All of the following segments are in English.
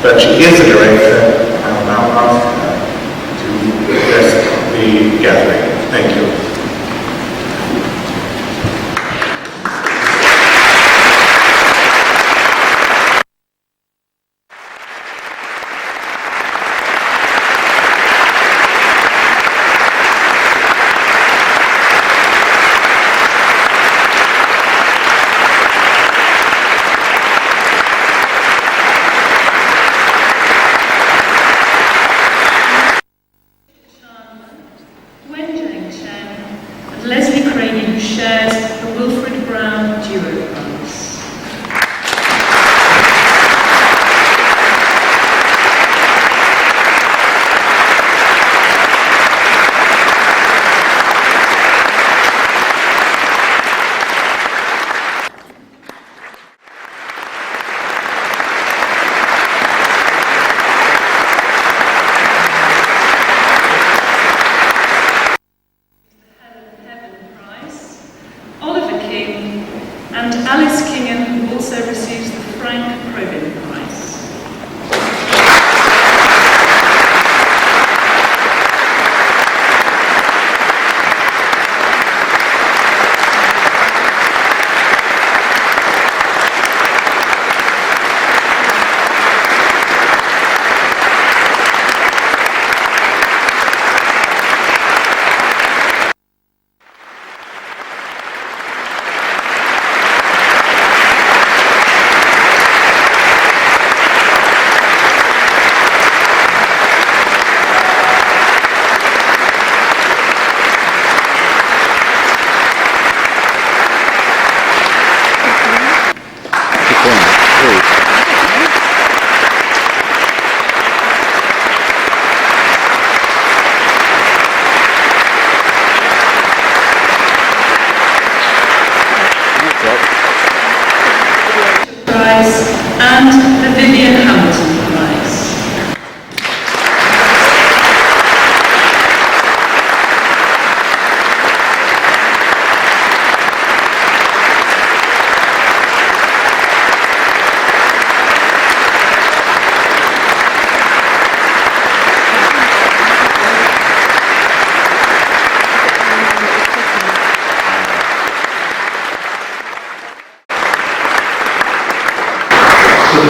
But she is a director, and I'll now ask her to address the gathering. Thank you.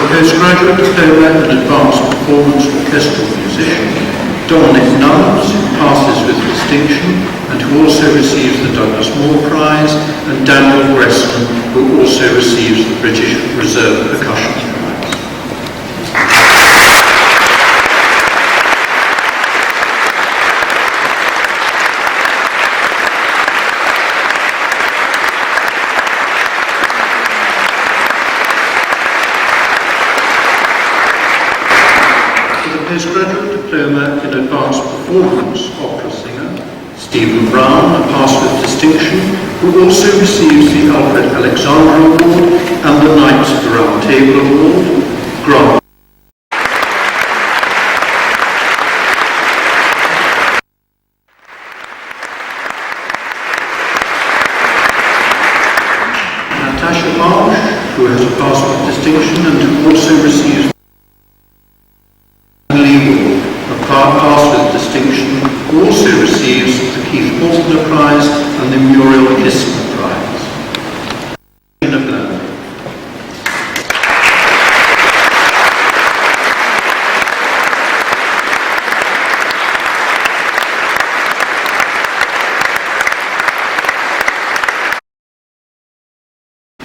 Postgraduate Diploma in Advanced Performance Orchestral Musician, Dominic Nubbs, who passes with distinction and who also receives the Douglas Moore Prize, and Daniel Gresson, who also receives the British Reserve Percussion Prize. Postgraduate Diploma in Advanced Performance Opera Singer, Stephen Brown, passed with distinction, who also receives the Alfred Alexander Award and the Knights of the Round Table Award, grant. receives the Keith Faulkner Prize and the Muriel Kistner Prize.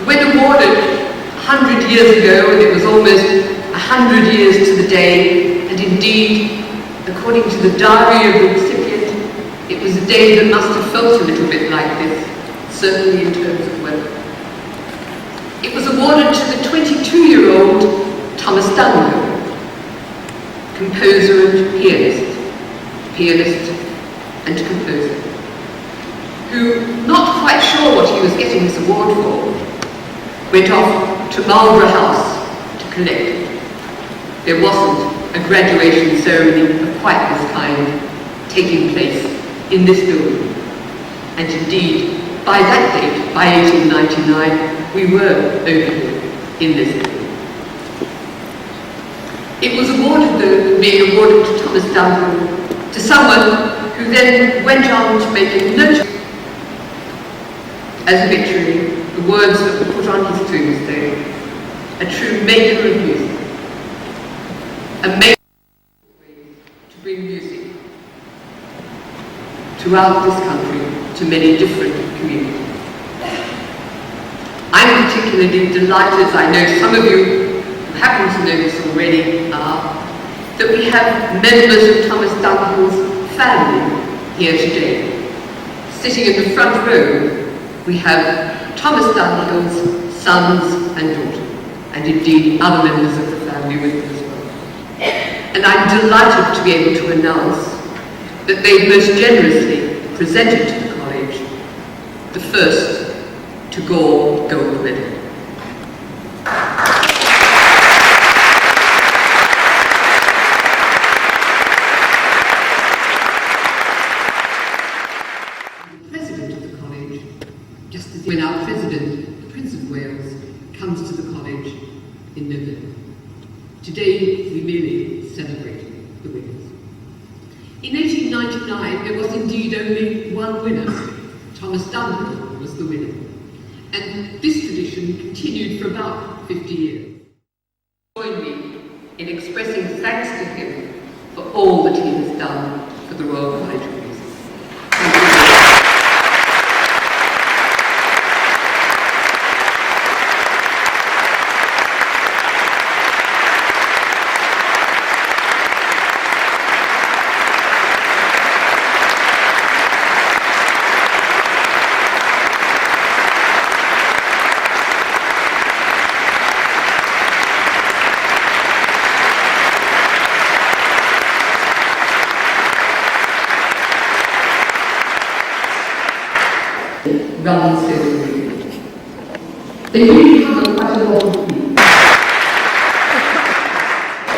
When awarded 100 years ago, and it was almost 100 years to the day, and indeed, according to the diary of the recipient, it was a day that must have felt a little bit like this, certainly in terms of weather. It was awarded to the 22-year-old Thomas Dunhill, composer and pianist and composer, who, not quite sure what he was getting this award for, went off to Marlborough House to collect it. There wasn't a graduation ceremony of quite this kind taking place in this building. And indeed, by that date, by 1899, we were over here in this building. It was awarded, though, being awarded to Thomas Dunhill, to someone who then went on to make a note as literally the words that were put on his tombstone, a true maker of music, a maker to bring music throughout this country to many different communities. I'm particularly delighted, as I know some of you who happen to know this already are, that we have members of Thomas Dunhill's family here today. Sitting in the front row, we have Thomas Dunhill's sons and daughter, and indeed other members of the family with them as well. And I'm delighted to be able to announce that they've most generously presented to the college the first Tagore Gold Medal. When our President, the Prince of Wales, comes to the college in November. Today, we merely celebrate the winners. In 1899, there was indeed only one winner. Thomas Dunhill was the winner. And this tradition continued for about 50 years. Join me in expressing thanks to him for all that he has done for the Royal College of Music. Runs so quickly. They really cover quite a lot of people.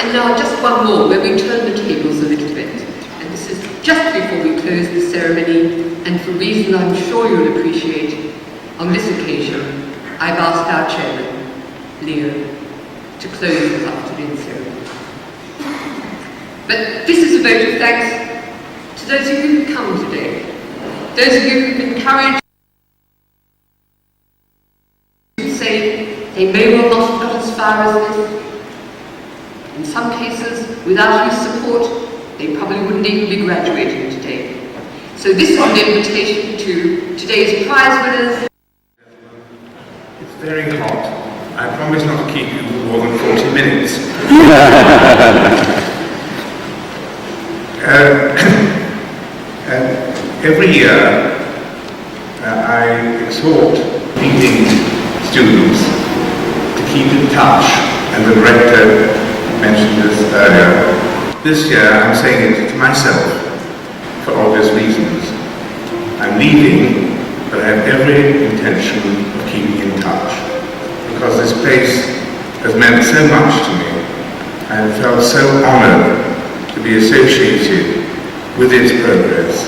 And now just one more, where we turn the tables a little bit. And this is just before we close the ceremony, and for reasons I'm sure you'll appreciate, on this occasion, I've asked our chairman, Leo, to close this afternoon ceremony. But this is a vote of thanks to those of you who've come today, those of you who've encouraged. They may well not have got as far as this. In some cases, without your support, they probably wouldn't even be graduating today. So this is an invitation to today's prize winners. It's very hot. I promise not to keep you for more than 40 minutes. Every year, I exhort leading students to keep in touch, and the rector mentioned this earlier. This year I'm saying it to myself, for obvious reasons. I'm leaving, but I have every intention of keeping in touch, because this place has meant so much to me. I have felt so honoured to be associated with its progress,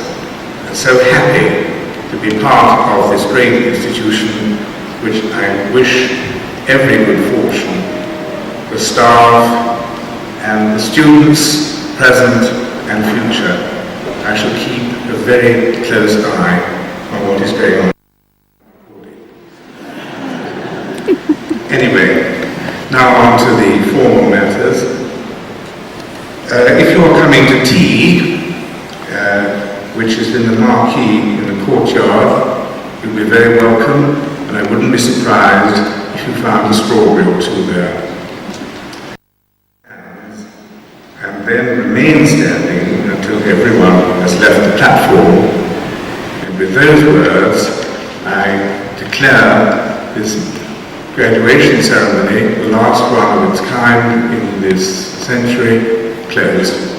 and so happy to be part of this great institution, which I wish every good fortune. The staff and the students, present and future, I shall keep a very close eye on what is going on. Anyway, now on to the formal matters. If you're coming to tea, which is in the marquee in the courtyard, you'll be very welcome, and I wouldn't be surprised if you found a strawberry or two there. And then remain standing until everyone has left the platform. And with those words, I declare this graduation ceremony, the last one of its kind in this century, closed.